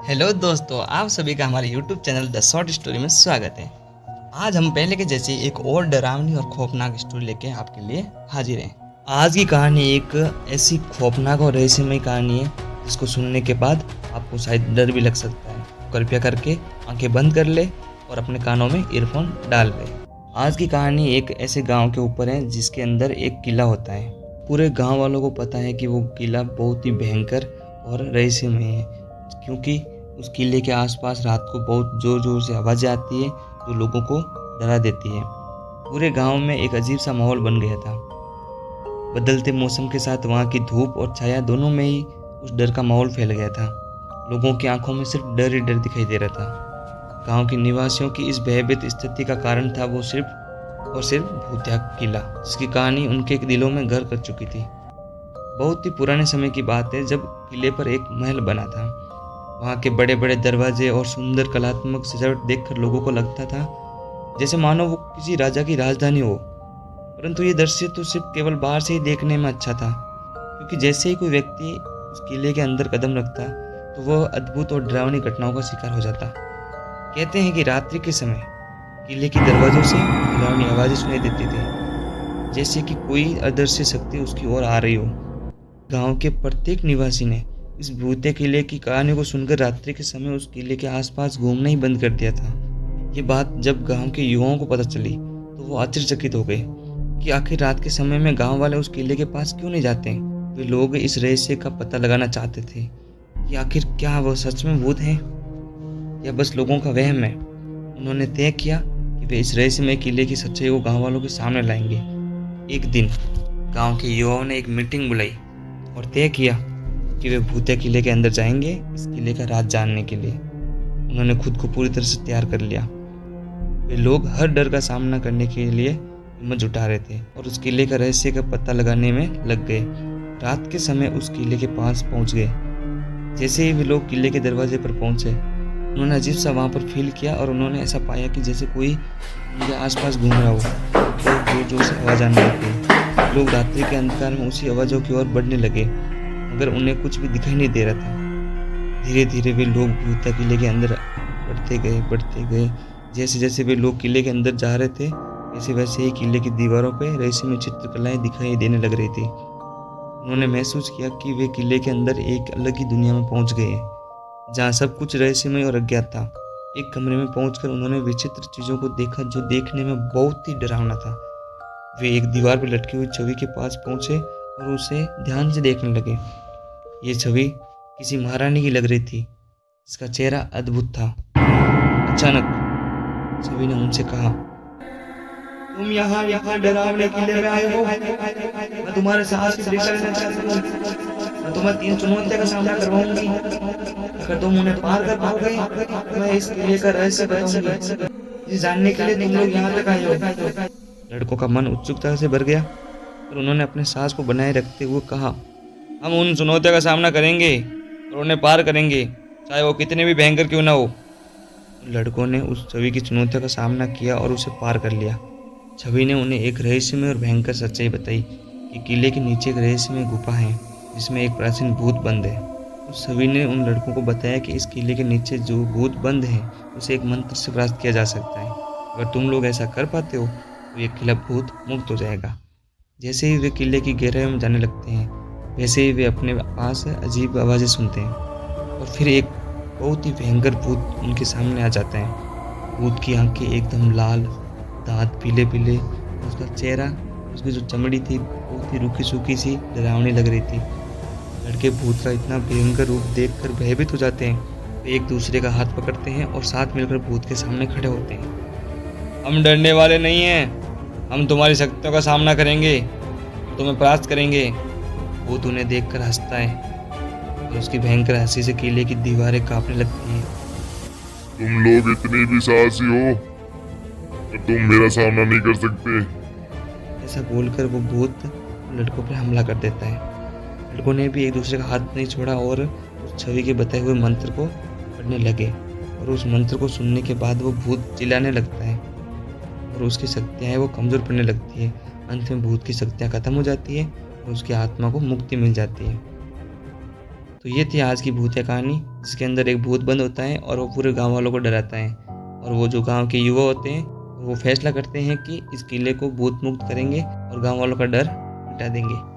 Hello दोस्तों, आप सभी का हमारे YouTube channel the short story में स्वागत है। आज हम पहले के जैसे एक और डरावनी और खौफनाक स्टोरी लेके आपके लिए हाजिर हैं। आज की कहानी एक ऐसी खौफनाक और रहस्यमय कहानी है जिसको सुनने के बाद आपको शायद डर भी लग सकता है। कृपया करके आंखें बंद कर ले और अपने कानों में ईयरफोन डाल ले। आज की कहानी एक ऐसे गाँव के ऊपर है जिसके अंदर एक किला होता है। पूरे गाँव वालों को पता है कि वो किला बहुत ही भयंकर और रहस्यमय है, क्योंकि उस किले के आसपास रात को बहुत ज़ोर ज़ोर से आवाज़ें आती है जो लोगों को डरा देती है। पूरे गांव में एक अजीब सा माहौल बन गया था। बदलते मौसम के साथ वहां की धूप और छाया दोनों में ही उस डर का माहौल फैल गया था। लोगों की आंखों में सिर्फ डर ही डर दिखाई दे रहा था। गांव के निवासियों की इस भयभीत स्थिति का कारण था वो सिर्फ और सिर्फ भूतिया किला, जिसकी कहानी उनके दिलों में घर कर चुकी थी। बहुत ही पुराने समय की बात है, जब किले पर एक महल बना था। वहाँ के बड़े बड़े दरवाजे और सुंदर कलात्मक सजावट देखकर लोगों को लगता था जैसे मानो वो किसी राजा की राजधानी हो। परंतु ये दृश्य तो सिर्फ केवल बाहर से ही देखने में अच्छा था, क्योंकि जैसे ही कोई व्यक्ति उस किले के अंदर कदम रखता तो वह अद्भुत और डरावनी घटनाओं का शिकार हो जाता। कहते हैं कि रात्रि के समय किले के दरवाजों से डरावनी आवाज़ें सुनाई देती थी, जैसे कि कोई अदृश्य शक्ति उसकी ओर आ रही हो। गांव के प्रत्येक निवासी ने इस भूतिया किले की कहानी को सुनकर रात्रि के समय उस किले के आसपास घूमना ही बंद कर दिया था। ये बात जब गांव के युवाओं को पता चली तो वो आश्चर्यचकित हो गए कि आखिर रात के समय में गांव वाले उस किले के पास क्यों नहीं जाते। वे लोग इस रहस्य का पता लगाना चाहते थे कि आखिर क्या वो सच में भूत हैं या बस लोगों का वहम है। उन्होंने तय किया कि वे इस रहस्यमय किले की सच्चाई को गाँव वालों के सामने लाएंगे। एक दिन गाँव के युवाओं ने एक मीटिंग बुलाई और तय किया कि वे भूतिया किले के अंदर जाएंगे इस किले का राज जानने के लिए। उन्होंने खुद को पूरी तरह से तैयार कर लिया। वे लोग हर डर का सामना करने के लिए हिम्मत जुटा रहे थे और उस किले का रहस्य का पता लगाने में लग गए। रात के समय उस किले के पास पहुंच गए। जैसे ही वे लोग किले के दरवाजे पर पहुंचे, उन्होंने अजीब सा वहाँ पर फील किया और उन्होंने ऐसा पाया कि जैसे कोई उनके आसपास घूम रहा हो। बहुत जोर जोर से आवाज़ आने लगी। लोग रात्रि के अंधकार में उसी आवाज़ों की ओर बढ़ने लगे, मगर उन्हें कुछ भी दिखाई नहीं दे रहा था। धीरे धीरे वे लोग भूतिया किले के अंदर बढ़ते गए। जैसे जैसे वे लोग किले के अंदर जा रहे थे, वैसे वैसे ही किले की दीवारों पर रहस्यमय चित्रकलाएं दिखाई देने लग रही थी। उन्होंने महसूस किया कि वे किले के अंदर एक अलग ही दुनिया में पहुंच गए हैं, जहाँ सब कुछ रहस्यमय और अज्ञात था। एक कमरे में पहुंचकर उन्होंने विचित्र चीज़ों को देखा जो देखने में बहुत ही डरावना था। वे एक दीवार पर लटकी हुई छवि के पास पहुंचे और उसे ध्यान से देखने लगे। ये छवि किसी महारानी की लग रही थी, जिसका चेहरा अद्भुत था। अचानक छवि ने उनसे कहा, तुम यहाँ डरावने किले में आए हो। मैं तुम्हारे साहस की परीक्षा लेना चाहती हूँ। मैं तुम्हें 3 चुनौतियों का सामना करवाऊंगी। अगर तुम उन्हें पार कर पाओगे तो मैं इस किले का रहस्य बताऊंगी, जिसे जानने के लिए तुम लोग यहाँ तक आए हो। लड़कों का मन उत्सुकता से भर गया और उन्होंने अपने साहस को बनाए रखते हुए कहा, हम उन चुनौतियों का सामना करेंगे और उन्हें पार करेंगे, चाहे वो कितने भी भयंकर क्यों ना हो। लड़कों ने उस छवि की चुनौतियों का सामना किया और उसे पार कर लिया। छवि ने उन्हें एक रहस्यमय और भयंकर सच्चाई बताई कि किले के नीचे एक रहस्यमय गुफा है जिसमें एक प्राचीन भूत बंद है। उस छवि ने उन लड़कों को बताया कि इस किले के नीचे जो भूत बंद है उसे एक मंत्र से प्राप्त किया जा सकता है। अगर तुम लोग ऐसा कर पाते हो तो ये किला भूत मुक्त हो जाएगा। जैसे ही वे किले की गहराई में जाने लगते हैं, वैसे ही वे अपने पास अजीब आवाज़ें सुनते हैं और फिर एक बहुत ही भयंकर भूत उनके सामने आ जाता है। भूत की आंखें एकदम लाल, दांत पीले पीले, उसका चेहरा, उसकी जो चमड़ी थी बहुत ही रूखी सूखी सी डरावनी लग रही थी। लड़के भूत का इतना भयंकर रूप देखकर भयभीत हो जाते हैं। वे एक दूसरे का हाथ पकड़ते हैं और साथ मिलकर भूत के सामने खड़े होते हैं। हम डरने वाले नहीं हैं, हम तुम्हारी शक्तियों का सामना करेंगे, तुम्हें परास्त करेंगे। भूत उन्हें देखकर हंसता है और उसकी भयंकर हंसी से किले की दीवारें कांपने लगती हैं। तुम लोग इतने भी साहसी हो कि तुम मेरा सामना नहीं कर सकते। ऐसा बोलकर वो भूत लड़कों पर हमला कर देता है। लड़कों ने भी एक दूसरे का हाथ नहीं छोड़ा और उस छवि के बताए हुए मंत्र को पढ़ने लगे और उस मंत्र को सुनने के बाद वो भूत चिल्लाने लगता है और उसकी शक्तियाँ वो कमज़ोर पड़ने लगती है। अंत में भूत की शक्तियाँ खत्म हो जाती है और उसकी आत्मा को मुक्ति मिल जाती है। तो ये थी आज की भूतिया कहानी, जिसके अंदर एक भूत बंद होता है और वो पूरे गांव वालों को डराता है। और वो जो गांव के युवा होते हैं वो फैसला करते हैं कि इस किले को भूत मुक्त करेंगे और गांव वालों का डर मिटा देंगे।